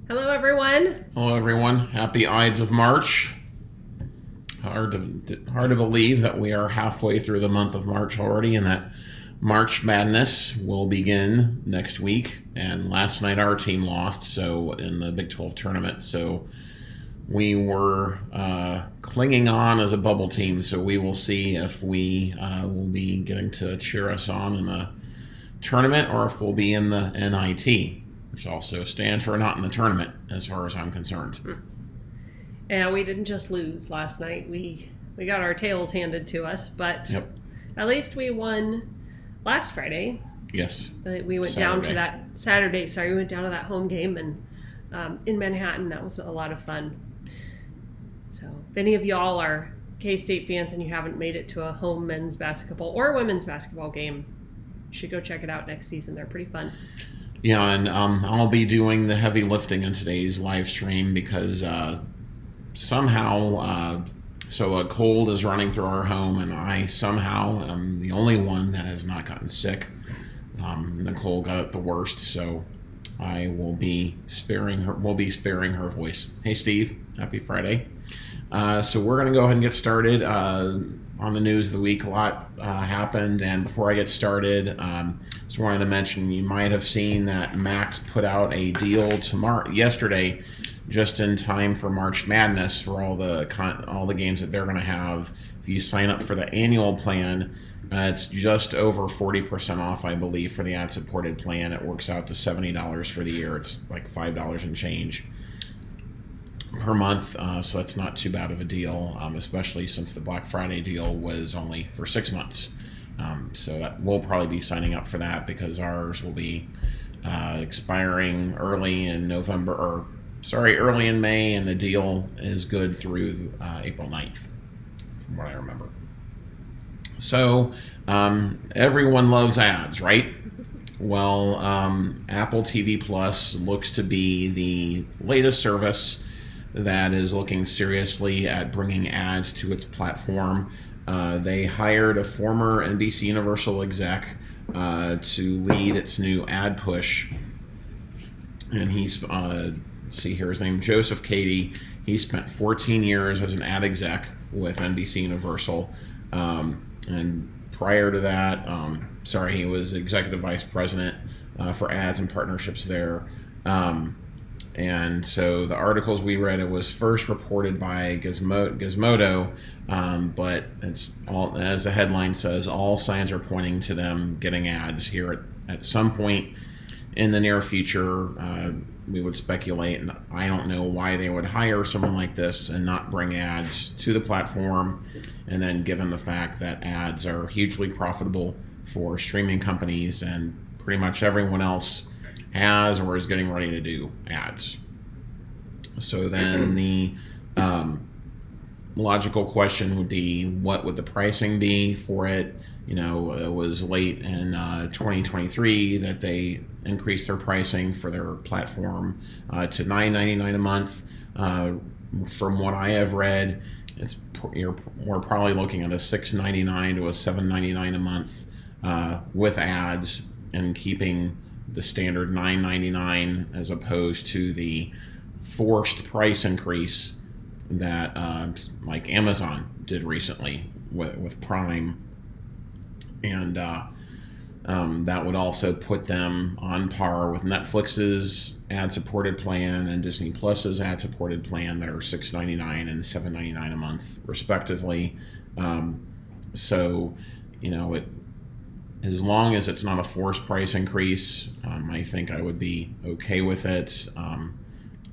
Hello, everyone. Hello, everyone. Happy Ides of March. Hard to believe that we are halfway through the month of March already, and that March Madness will begin next week. And last night our team lost, so in the Big 12 tournament. So we were clinging on as a bubble team. So we will see if we will be getting to cheer us on in the tournament, or if we'll be in the NIT, which also stands for not in the tournament, as far as I'm concerned. Yeah, we didn't just lose last night. We got our tails handed to us, but At least we won last Friday. Yes. We went down to that Saturday. Sorry, we went down to that home game and in Manhattan. That was a lot of fun. So if any of y'all are K-State fans and you haven't made it to a home men's basketball or women's basketball game, you should go check it out next season. They're pretty fun. Yeah, and I'll be doing the heavy lifting in today's live stream because somehow, so a cold is running through our home, and I somehow am the only one that has not gotten sick. Nicole got it the worst, so I will be sparing her. We'll be sparing her voice. Hey, Steve, happy Friday. So we're going to go ahead and get started. On the news of the week, a lot happened, and before I get started, just wanted to mention, you might have seen that Max put out a deal yesterday, just in time for March Madness, for all the games that they're going to have. If you sign up for the annual plan, it's just over 40% off, I believe, for the ad-supported plan. It works out to $70 for the year. It's like $5 and change per month, so that's not too bad of a deal, especially since the Black Friday deal was only for 6 months. So that we'll probably be signing up for that, because ours will be expiring early in May, and the deal is good through April 9th, from what I remember. So everyone loves ads, right? Well, Apple TV Plus looks to be the latest service that is looking seriously at bringing ads to its platform. They hired a former NBC Universal exec to lead its new ad push, and he's see here, his name Joseph Cady. He spent 14 years as an ad exec with NBC Universal, and prior to that, he was executive vice president for ads and partnerships there. And so the articles we read, it was first reported by Gizmodo, but it's all, as the headline says, all signs are pointing to them getting ads here at some point in the near future. We would speculate, and I don't know why they would hire someone like this and not bring ads to the platform. And then, given the fact that ads are hugely profitable for streaming companies, and pretty much everyone else has or is getting ready to do ads. So then the logical question would be, what would the pricing be for it? You know, it was late in 2023 that they increased their pricing for their platform to $9.99 a month. From what I have read, we're probably looking at a $6.99 to a $7.99 a month with ads, and keeping the standard $9.99 as opposed to the forced price increase that like Amazon did recently with Prime. And that would also put them on par with Netflix's ad-supported plan and Disney Plus's ad-supported plan, that are $6.99 and $7.99 a month, respectively. So, you know, as long as it's not a forced price increase, I think I would be okay with it.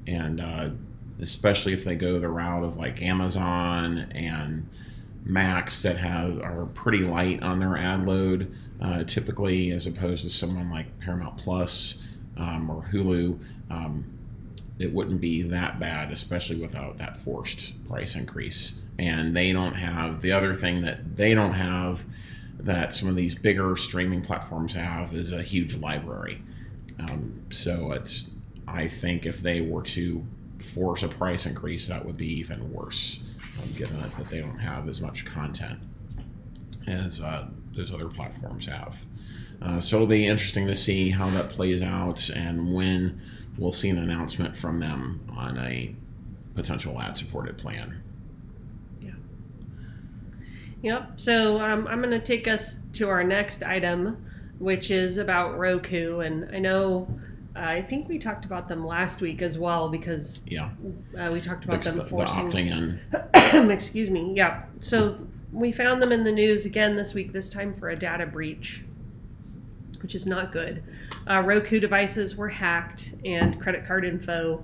And especially if they go the route of like Amazon and Max, that are pretty light on their ad load, typically, as opposed to someone like Paramount Plus or Hulu. It wouldn't be that bad, especially without that forced price increase. And they don't have, the other thing that they don't have that some of these bigger streaming platforms have, is a huge library. So I think if they were to force a price increase, that would be even worse, given that they don't have as much content as those other platforms have. So it'll be interesting to see how that plays out, and when we'll see an announcement from them on a potential ad-supported plan. Yep. So I'm going to take us to our next item, which is about Roku. And I know, I think we talked about them last week as well, because we talked about them forcing the opting in. Excuse me. Yeah. So we found them in the news again this week, this time for a data breach, which is not good. Roku devices were hacked and credit card info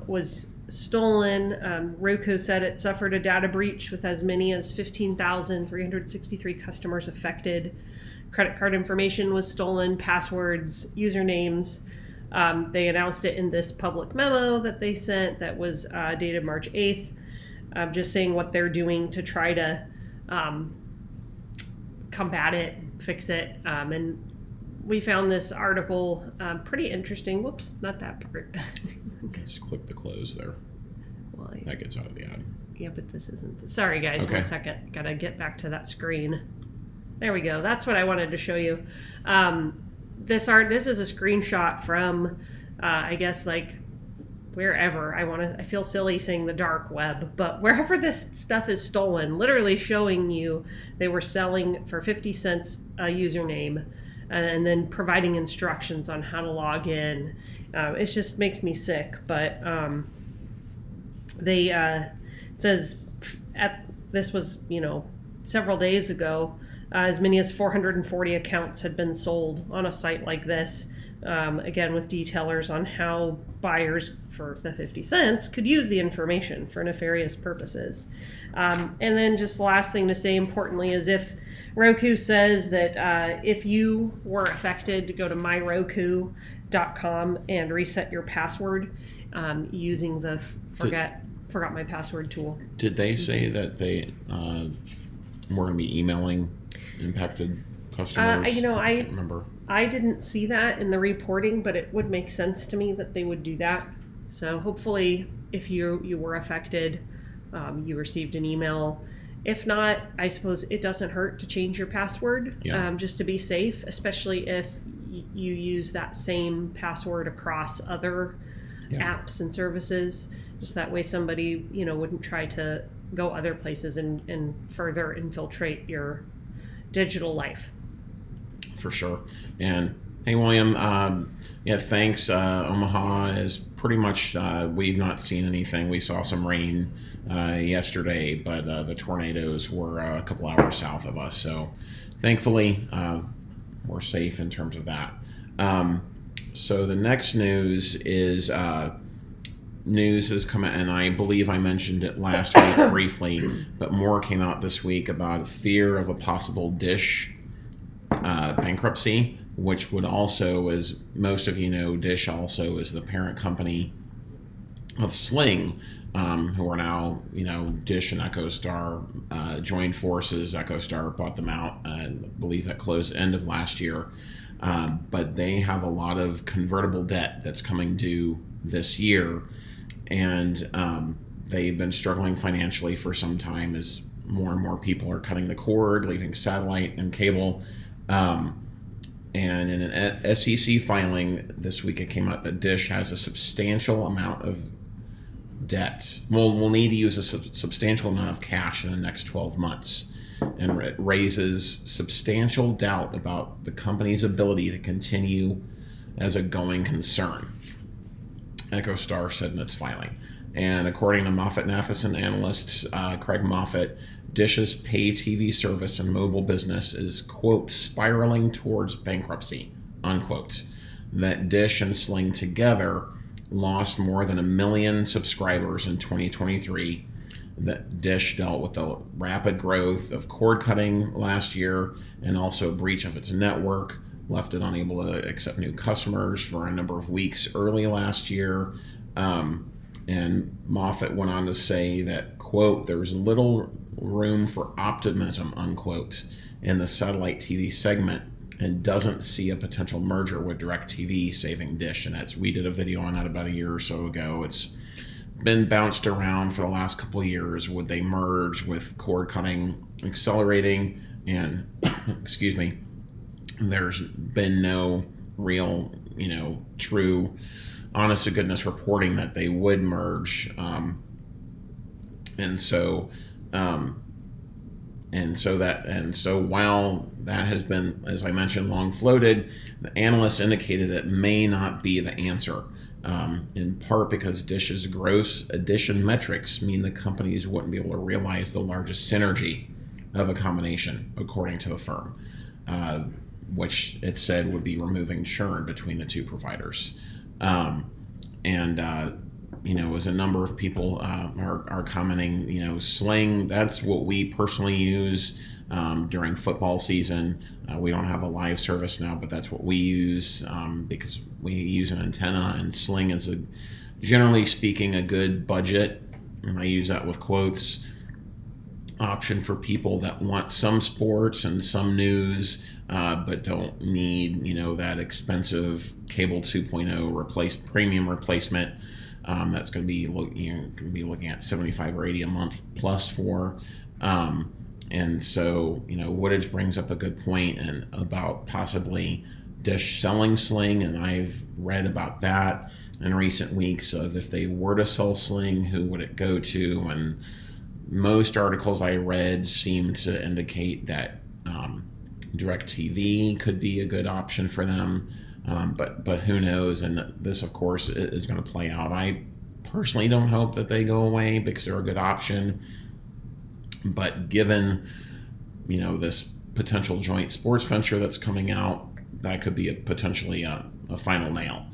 was stolen. Roku said it suffered a data breach with as many as 15,363 customers affected. Credit card information was stolen, passwords, usernames. They announced it in this public memo that they sent that was dated March 8th, just saying what they're doing to try to combat it, fix it. And we found this article pretty interesting. Whoops, not that part. Just click the close there. Well, that gets out of the ad. Yeah, but this isn't. Sorry, guys. Okay. 1 second. Gotta get back to that screen. There we go. That's what I wanted to show you. This is a screenshot from, I guess, like wherever. I feel silly saying the dark web, but wherever this stuff is stolen, literally showing you they were selling for 50 cents a username, and then providing instructions on how to log in. It just makes me sick. But they says this was several days ago. As many as 440 accounts had been sold on a site like this. Again, with detailers on how buyers for the 50 cents could use the information for nefarious purposes. And then just the last thing to say importantly is if Roku says that if you were affected, to go to myroku.com and reset your password using the forgot my password tool. Did they say that they were going to be emailing impacted customers? I can't remember. I didn't see that in the reporting, but it would make sense to me that they would do that. So hopefully if you were affected, you received an email. If not, I suppose it doesn't hurt to change your password just to be safe, especially if you use that same password across other apps and services. Just that way somebody wouldn't try to go other places and further infiltrate your digital life. For sure. And hey, William, thanks. Omaha is pretty much, we've not seen anything. We saw some rain yesterday, but the tornadoes were a couple hours south of us. So thankfully, we're safe in terms of that. So the next news is news has come out, and I believe I mentioned it last week briefly, but more came out this week about fear of a possible Dish bankruptcy, which would also, as most of you know, Dish also is the parent company of Sling, who are now, Dish and EchoStar joined forces. EchoStar bought them out. I believe that closed end of last year. But they have a lot of convertible debt that's coming due this year. And they've been struggling financially for some time as more and more people are cutting the cord, leaving satellite and cable. And in an FCC filing this week, it came out that Dish has a substantial amount of debt. We'll need to use a substantial amount of cash in the next 12 months. And it raises substantial doubt about the company's ability to continue as a going concern, EchoStar said in its filing. And according to MoffettNathanson analysts, Craig Moffett, Dish's pay TV service and mobile business is, quote, spiraling towards bankruptcy, unquote. That Dish and Sling together lost more than 1 million subscribers in 2023. That Dish dealt with the rapid growth of cord cutting last year and also breach of its network, left it unable to accept new customers for a number of weeks early last year. And Moffett went on to say that, quote, there's little room for optimism, unquote, in the satellite TV segment, and doesn't see a potential merger with DirecTV saving Dish. And we did a video on that about a year or so ago. It's been bounced around for the last couple of years. Would they merge with cord cutting accelerating? And excuse me, there's been no real, true honest to goodness reporting that they would merge. And so while that has been, as I mentioned, long floated, the analysts indicated that may not be the answer, in part because Dish's gross addition metrics mean the companies wouldn't be able to realize the largest synergy of a combination, according to the firm, which it said would be removing churn between the two providers. As a number of people are commenting, Sling, that's what we personally use during football season. We don't have a live service now, but that's what we use because we use an antenna, and Sling is, generally speaking, a good budget, and I use that with quotes, option for people that want some sports and some news, but don't need, that expensive cable 2.0 premium replacement. That's going to be looking at $75 or $80 a month plus for. And so, Woodage brings up a good point and about possibly Dish selling Sling, and I've read about that in recent weeks of if they were to sell Sling, who would it go to? And most articles I read seem to indicate that DirecTV could be a good option for them. But who knows? And this, of course, is going to play out. I personally don't hope that they go away because they're a good option. But given, this potential joint sports venture that's coming out, that could be potentially a final nail.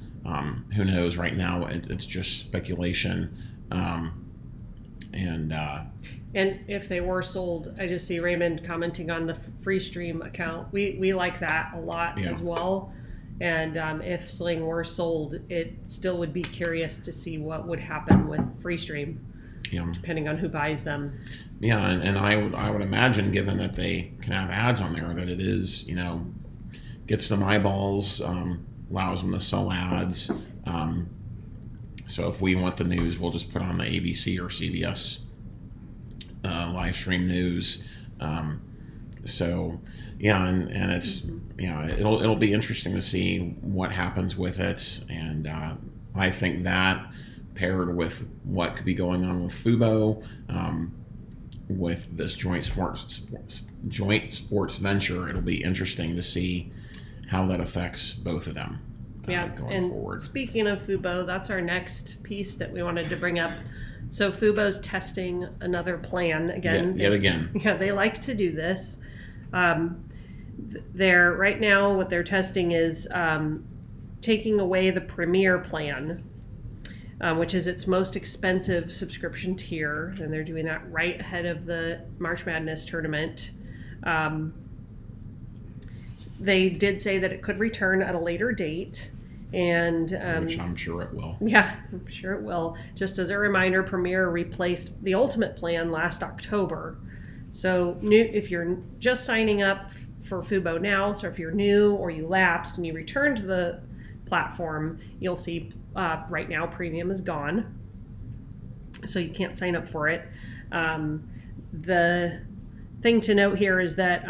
Who knows? Right now, it's just speculation. And if they were sold, I just see Raymond commenting on the free stream account. We like that a lot as well. And if Sling were sold, it still would be curious to see what would happen with Freestream, depending on who buys them. Yeah, and I would imagine, given that they can have ads on there, that it is, gets them eyeballs, allows them to sell ads. So if we want the news, we'll just put on the ABC or CBS live stream news. And it's it'll be interesting to see what happens with it, and I think that paired with what could be going on with Fubo, with this joint sports venture, it'll be interesting to see how that affects both of them going forward. Speaking of Fubo, that's our next piece that we wanted to bring up. So Fubo's testing another plan again. Yet again. Yeah, they like to do this. They're right now what they're testing is taking away the Premier plan, which is its most expensive subscription tier, and they're doing that right ahead of the March Madness tournament. They did say that it could return at a later date, and which I'm sure it will. Yeah, I'm sure it will. Just as a reminder, Premier replaced the Ultimate plan last October. So if you're just signing up for Fubo now, so if you're new or you lapsed and you return to the platform, you'll see right now Premium is gone, so you can't sign up for it. The thing to note here is that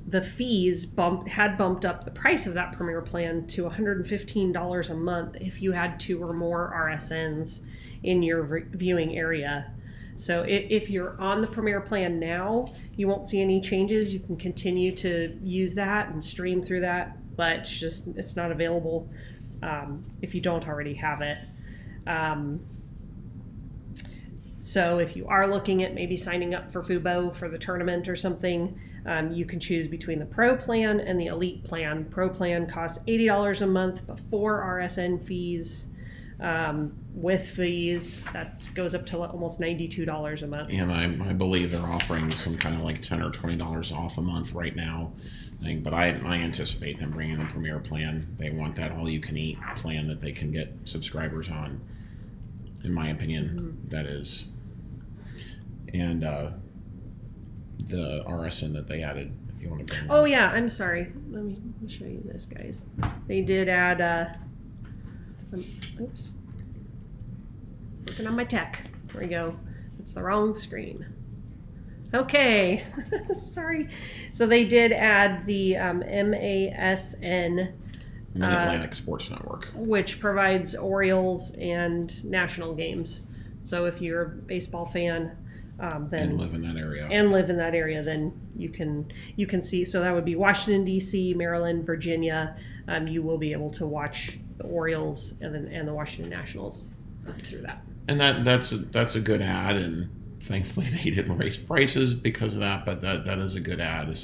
the fees had bumped up the price of that Premier plan to $115 a month if you had 2 or more RSNs in your viewing area. So if you're on the Premier plan now, you won't see any changes. You can continue to use that and stream through that, but it's not available if you don't already have it. So if you are looking at maybe signing up for Fubo for the tournament or something, you can choose between the Pro plan and the Elite plan. Pro plan costs $80 a month before RSN fees. With fees, that goes up to almost $92 a month. And I believe they're offering some kind of like $10 or $20 off a month right now. But I anticipate them bringing the Premier plan. They want that all-you-can-eat plan that they can get subscribers on, in my opinion, that is. And the RSN that they added, if you want to bring Oh, yeah, I'm sorry. Let me show you this, guys. They did add... oops. Working on my tech. There we go. It's the wrong screen. Okay. Sorry. So they did add the MASN Mid-Atlantic Sports Network, which provides Orioles and national games. So if you're a baseball fan, then and live in that area, then you can see. So that would be Washington D.C., Maryland, Virginia. You will be able to watch the Orioles and the Washington Nationals through that. And that's a good ad, and thankfully they didn't raise prices because of that. But that is a good ad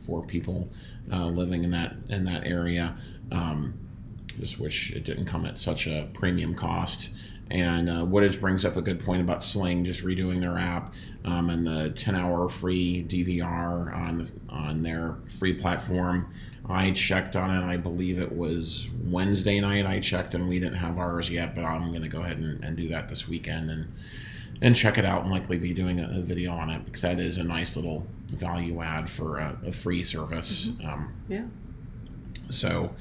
for people living in that area. Just wish it didn't come at such a premium cost. And Woodage brings up a good point about Sling just redoing their app and the 10-hour free DVR on their free platform. I checked on it. I believe it was Wednesday night I checked, and we didn't have ours yet, but I'm going to go ahead and do that this weekend and check it out, and likely be doing a video on it, because that is a nice little value add for a free service. Yeah. So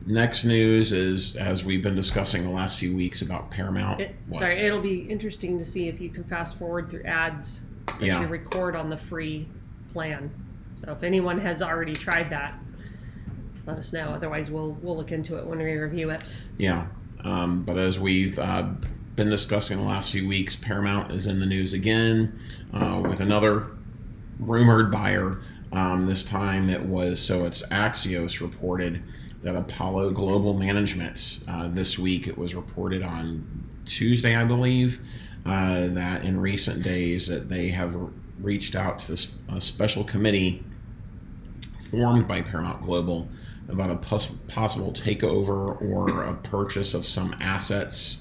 next news is, as we've been discussing the last few weeks about Paramount. It'll be interesting to see if you can fast forward through ads that you record on the free plan. So if anyone has already tried that, let us know. Otherwise, we'll look into it when we review it. Yeah, but as we've been discussing the last few weeks, Paramount is in the news again with another rumored buyer. This time it's Axios reported that Apollo Global Management, this week it was reported on Tuesday, I believe, that in recent days that they have reached out to a special committee formed by Paramount Global about a possible takeover or a purchase of some assets.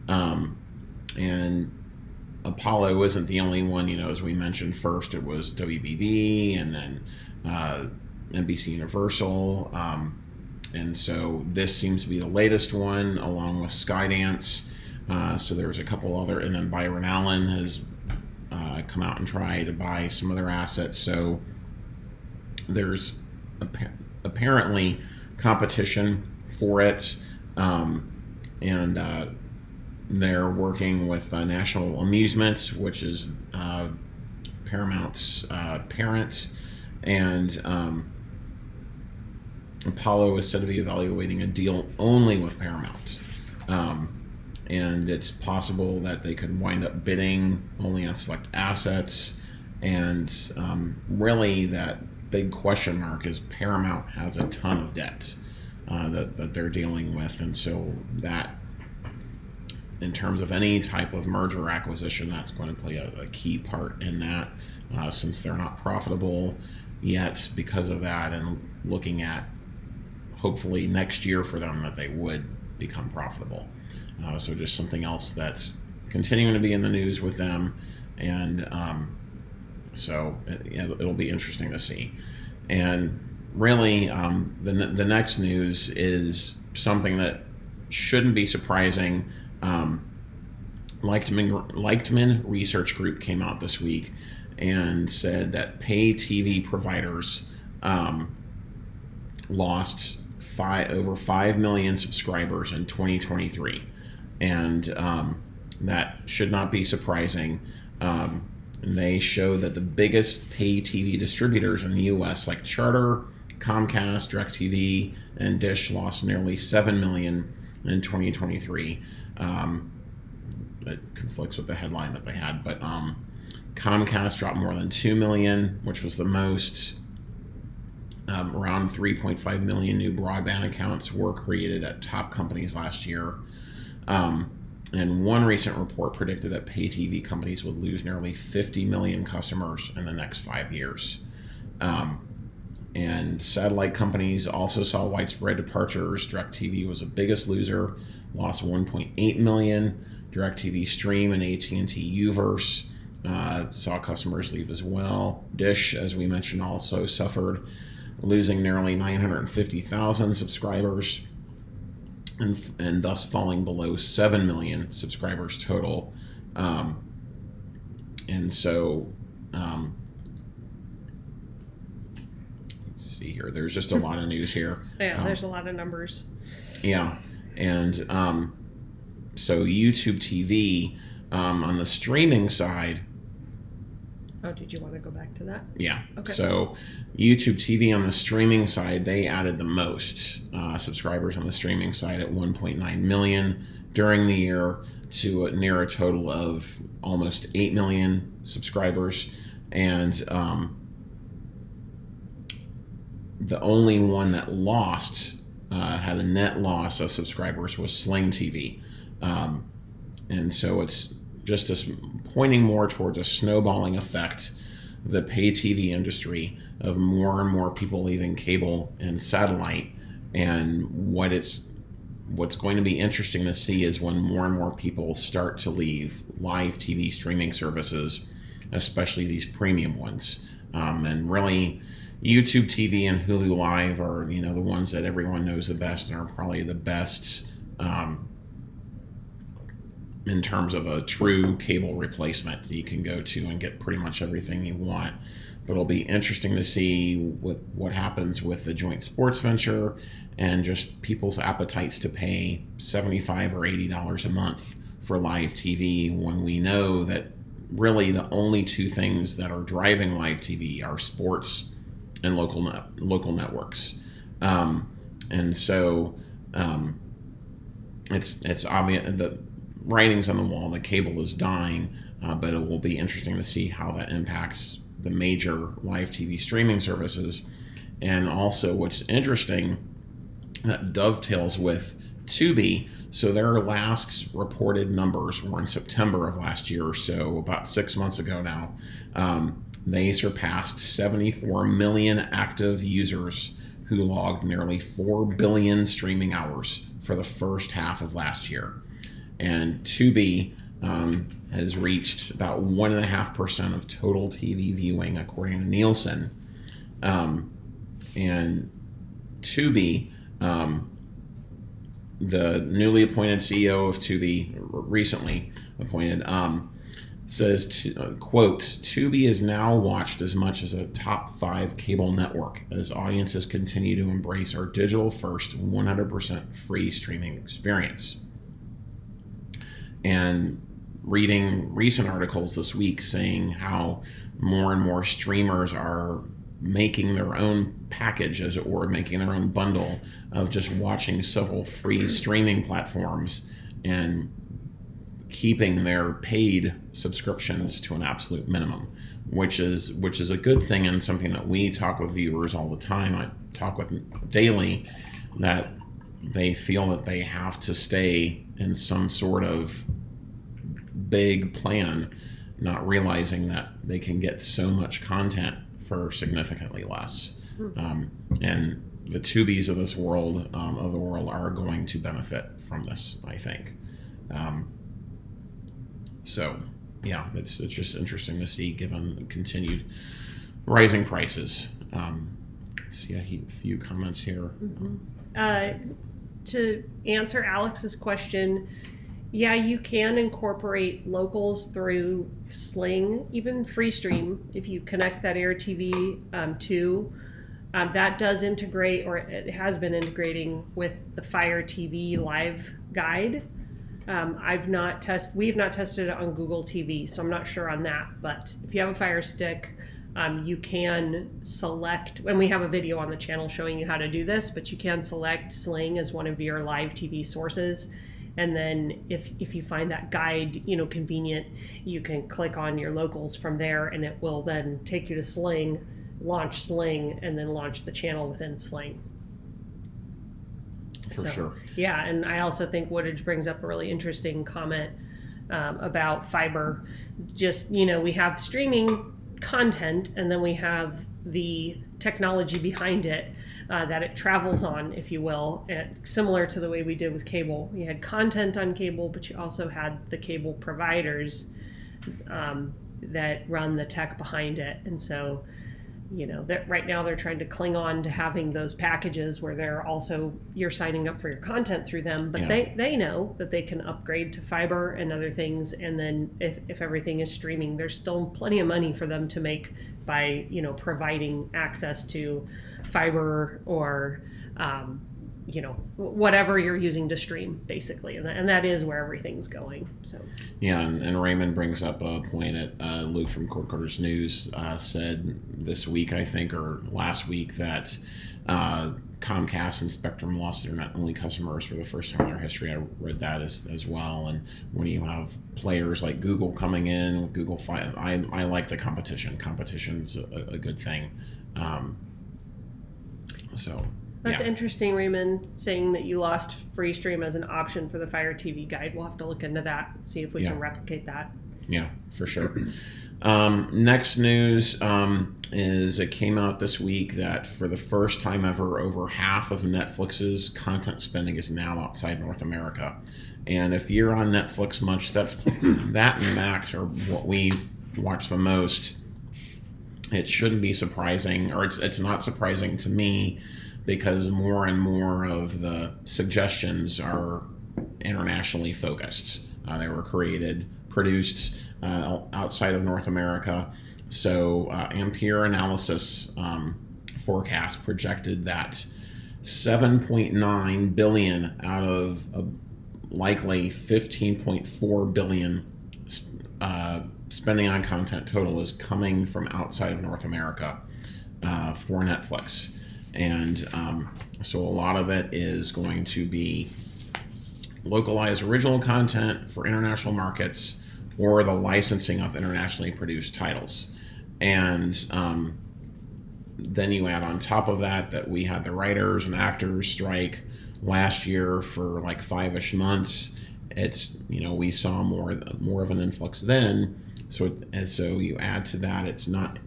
And Apollo isn't the only one. As we mentioned, first it was WBB, and then NBC Universal. And so this seems to be the latest one, along with Skydance. So there's a couple other, and then Byron Allen has come out and tried to buy some of their assets. So there's apparently competition for it, and they're working with National Amusements, which is Paramount's parent, and Apollo is said to be evaluating a deal only with Paramount. And it's possible that they could wind up bidding only on select assets. And really that big question mark is Paramount has a ton of debt that they're dealing with. And so that, in terms of any type of merger or acquisition, that's going to play a key part in that, since they're not profitable yet because of that, and looking at hopefully next year for them that they would become profitable. So just something else that's continuing to be in the news with them, and so it'll be interesting to see. And really, the next news is something that shouldn't be surprising. Leichtman Research Group came out this week and said that pay TV providers lost over 5 million subscribers in 2023, and that should not be surprising. They show that the biggest pay TV distributors in the U.S., like Charter, Comcast, DirecTV, and Dish, lost nearly 7 million in 2023. That conflicts with the headline that they had, but Comcast dropped more than 2 million, which was the most. Around 3.5 million new broadband accounts were created at top companies last year. And one recent report predicted that pay TV companies would lose nearly 50 million customers in the next 5 years. And satellite companies also saw widespread departures. DirecTV was the biggest loser, lost 1.8 million. DirecTV Stream and AT&T Uverse saw customers leave as well. Dish, as we mentioned, also suffered, losing nearly 950,000 subscribers, and thus falling below 7 million subscribers total. And so, let's see here. There's just a lot of news here. Yeah, there's a lot of numbers. Yeah, and so YouTube TV, on the streaming side, Oh, did you want to go back to that? Yeah. Okay. So YouTube TV on the streaming side, they added the most subscribers on the streaming side at 1.9 million during the year, to near a total of almost 8 million subscribers. And the only one that lost, had a net loss of subscribers, was Sling TV. And so it's just pointing more towards a snowballing effect of the pay TV industry, of more and more people leaving cable and satellite. And what's going to be interesting to see is when more and more people start to leave live TV streaming services, especially these premium ones. And really, YouTube TV and Hulu Live are, the ones that everyone knows the best, and are probably the best in terms of a true cable replacement that you can go to and get pretty much everything you want. But it'll be interesting to see what happens with the joint sports venture, and just people's appetites to pay $75 or $80 a month for live TV, when we know that really the only two things that are driving live TV are sports and local networks. And so it's obvious, the writing's on the wall that cable is dying, but it will be interesting to see how that impacts the major live TV streaming services. And also, what's interesting, that dovetails with Tubi. So their last reported numbers were in September of last year, so about 6 months ago now. They surpassed 74 million active users who logged nearly 4 billion streaming hours for the first half of last year. And Tubi has reached about 1.5% of total TV viewing, according to Nielsen. And Tubi, the newly appointed CEO of Tubi, recently appointed, says, quote, "Tubi is now watched as much as a top 5 cable network as audiences continue to embrace our digital-first, 100% free streaming experience." And reading recent articles this week saying how more and more streamers are making their own package, as it were, making their own bundle of just watching several free streaming platforms and keeping their paid subscriptions to an absolute minimum, which is a good thing, and something that we talk with viewers all the time. I talk with daily, that they feel that they have to stay in some sort of big plan, not realizing that they can get so much content for significantly less. And the Tubis of this world, are going to benefit from this, I think. So yeah, it's just interesting to see, given continued rising prices. Let's see a few comments here. To answer Alex's question, yeah, you can incorporate locals through Sling, even free stream, if you connect that Air TV to. That does integrate, or it has been integrating with the Fire TV live guide. We've not tested it on Google TV, so I'm not sure on that. But if you have a Fire Stick, you can select, and we have a video on the channel showing you how to do this, but you can select Sling as one of your live TV sources. And then if you find that guide, convenient, you can click on your locals from there, and it will then take you to Sling, launch Sling, and then launch the channel within Sling. For sure. Yeah, and I also think Woodage brings up a really interesting comment about fiber. Just, we have streaming content, and then we have the technology behind it that it travels on, if you will, and similar to the way we did with cable. You had content on cable, but you also had the cable providers that run the tech behind it. And so, that right now they're trying to cling on to having those packages where you're signing up for your content through them, but they know that they can upgrade to fiber and other things. And then if everything is streaming, there's still plenty of money for them to make by, providing access to fiber or whatever you're using to stream, basically, and that is where everything's going. So yeah, and Raymond brings up a point that Luke from Court Quarters News said this week, I think, or last week, that Comcast and Spectrum lost their net-only customers for the first time in their history. I read that as well. And when you have players like Google coming in with Google Fi, I like the competition. Competition's a good thing. So that's yeah. Interesting, Raymond, saying that you lost free stream as an option for the Fire TV guide. We'll have to look into that and see if we can replicate that. Yeah, for sure. Next news is it came out this week that for the first time ever, over half of Netflix's content spending is now outside North America. And if you're on Netflix much, that and Max are what we watch the most. It shouldn't be surprising, or it's not surprising to me, because more and more of the suggestions are internationally focused. They were produced outside of North America. So Ampere Analysis forecast projected that 7.9 billion out of likely 15.4 billion spending on content total is coming from outside of North America for Netflix. And so a lot of it is going to be localized original content for international markets, or the licensing of internationally produced titles. And then you add on top of that we had the writers and actors strike last year for like 5-ish months. It's, we saw more of an influx then. So you add to that, it's not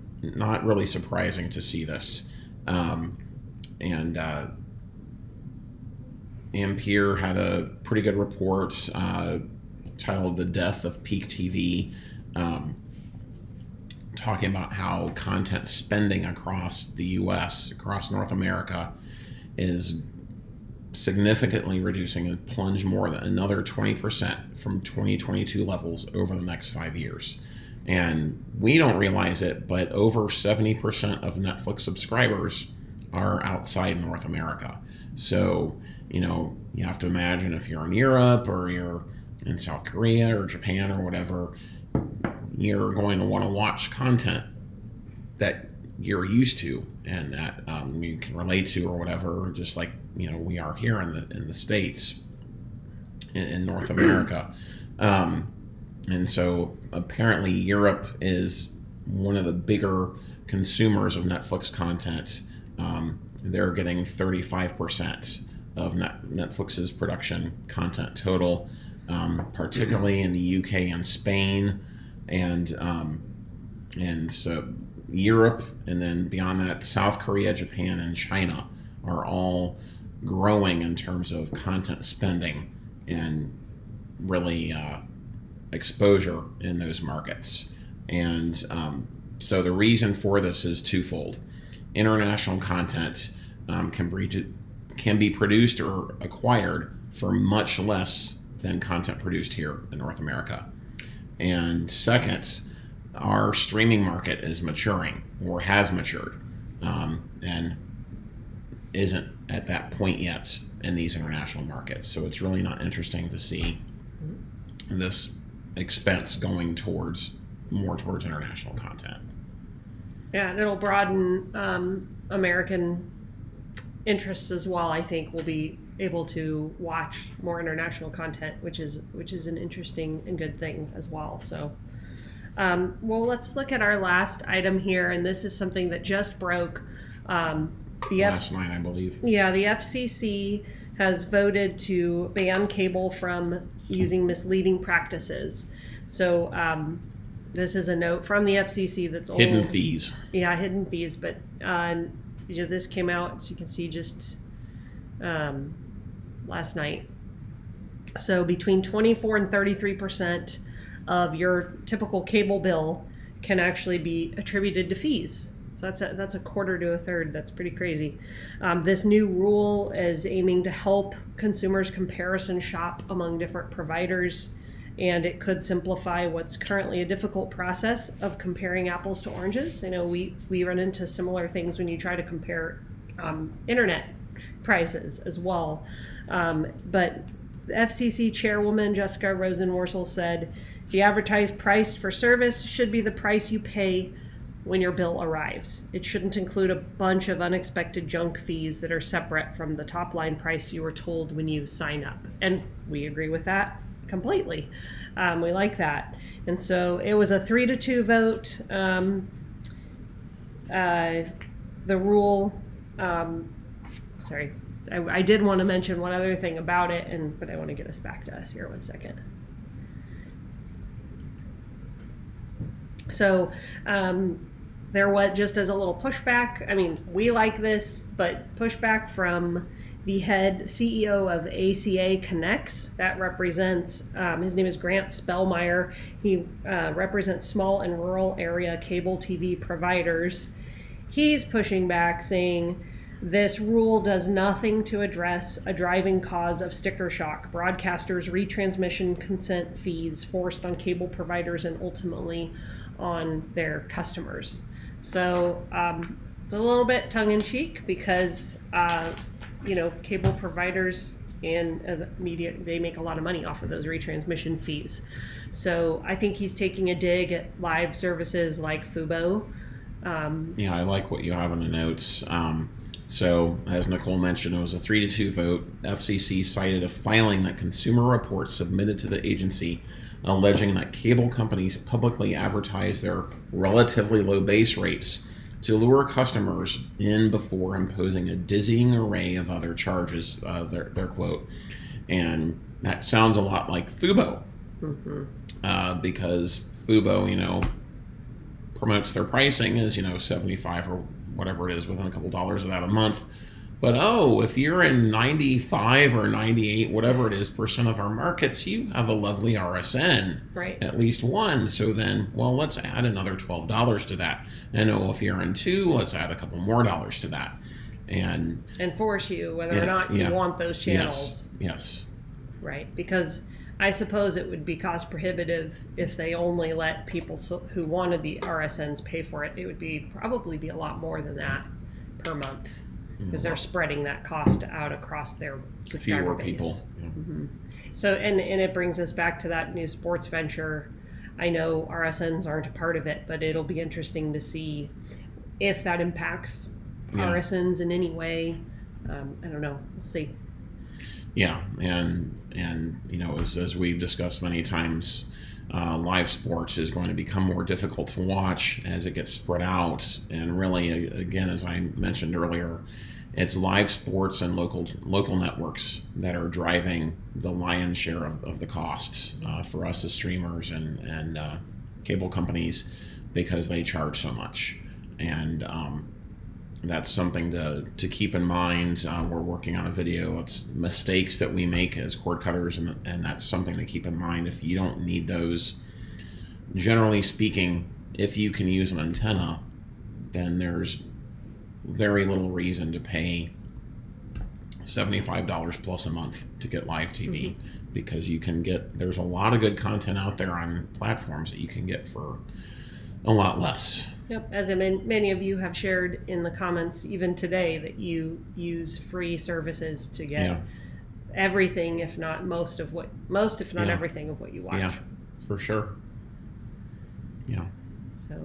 really surprising to see this. Ampere had a pretty good report titled "The Death of Peak TV," talking about how content spending across the U.S., across North America, is significantly reducing and plunge more than another 20% from 2022 levels over the next 5 years. And we don't realize it, but over 70% of Netflix subscribers are outside North America. So, you have to imagine if you're in Europe or you're in South Korea or Japan or whatever, you're going to want to watch content that you're used to and that you can relate to or whatever, just like, we are here in the States, in North America. And so apparently Europe is one of the bigger consumers of Netflix content. They're getting 35% of Netflix's production content total, particularly in the UK and Spain, and so Europe, and then beyond that, South Korea, Japan, and China are all growing in terms of content spending and really exposure in those markets. And so the reason for this is twofold. International content can be produced or acquired for much less than content produced here in North America. And second, our streaming market is maturing, or has matured, and isn't at that point yet in these international markets. So it's really not interesting to see this expense going more towards international content. Yeah, and it'll broaden American interests as well. I think we'll be able to watch more international content, which is an interesting and good thing as well. So, well, let's look at our last item here, and this is something that just broke. Last night, I believe. Yeah, the FCC has voted to ban cable from using misleading practices. So this is a note from the FCC that's old. Hidden fees. Yeah, hidden fees. But this came out, as you can see, just last night. So between 24 and 33% of your typical cable bill can actually be attributed to fees. So that's a quarter to a third. That's pretty crazy. This new rule is aiming to help consumers comparison shop among different providers, and it could simplify what's currently a difficult process of comparing apples to oranges. I know we run into similar things when you try to compare internet prices as well. But the FCC chairwoman Jessica Rosenworcel said the advertised price for service should be the price you pay when your bill arrives. It shouldn't include a bunch of unexpected junk fees that are separate from the top line price you were told when you sign up. And we agree with that completely. We like that. And so it was a 3-2 vote. The rule, I did want to mention one other thing about it, but I want to get us back to us here 1 second. So there was, just as a little pushback, I mean, we like this, but pushback from the head CEO of ACA Connects. That represents, his name is Grant Spellmeyer. He represents small and rural area cable TV providers. He's pushing back, saying this rule does nothing to address a driving cause of sticker shock, broadcasters' retransmission consent fees forced on cable providers and ultimately on their customers. So it's a little bit tongue-in-cheek because cable providers and media, they make a lot of money off of those retransmission fees. So I think he's taking a dig at live services like Fubo. Yeah, I like what you have in the notes. So, as Nicole mentioned, it was a 3-2 vote. FCC cited a filing that Consumer Reports submitted to the agency alleging that cable companies publicly advertise their relatively low base rates to lure customers in before imposing a dizzying array of other charges, their quote. And that sounds a lot like Fubo, because Fubo, promotes their pricing as, $75 or whatever it is, within a couple dollars of that a month. But if you're in 95 or 98, whatever it is, % of our markets, you have a lovely RSN, right? At least one. So then, let's add another $12 to that. And if you're in 2, let's add a couple more dollars to that, and force you whether or not you want those channels. Yes. Right, because I suppose it would be cost prohibitive if they only let people who wanted the RSNs pay for it. It would probably be a lot more than that per month, because they're spreading that cost out across their subscriber base. People. Yeah. So, and it brings us back to that new sports venture. I know RSNs aren't a part of it, but it'll be interesting to see if that impacts RSNs in any way. I don't know. We'll see. Yeah, and as we've discussed many times, live sports is going to become more difficult to watch as it gets spread out. And really, again, as I mentioned earlier, it's live sports and local networks that are driving the lion's share of the costs for us as streamers and cable companies, because they charge so much. And that's something to keep in mind. We're working on a video. It's mistakes that we make as cord cutters, and that's something to keep in mind. If you don't need those, generally speaking, if you can use an antenna, then there's very little reason to pay $75 plus a month to get live TV, because there's a lot of good content out there on platforms that you can get for a lot less. Yep, as many of you have shared in the comments even today, that you use free services to get everything, if not if not everything of what you watch. Yeah, for sure. Yeah. So,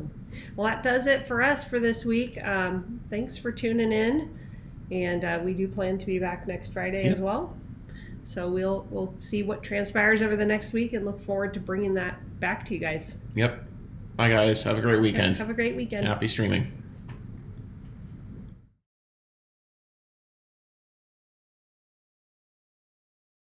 well, that does it for us for this week. Thanks for tuning in, and we do plan to be back next Friday as well. So we'll see what transpires over the next week, and look forward to bringing that back to you guys. Yep. Bye, guys. Have a great weekend. Have a great weekend. Happy streaming.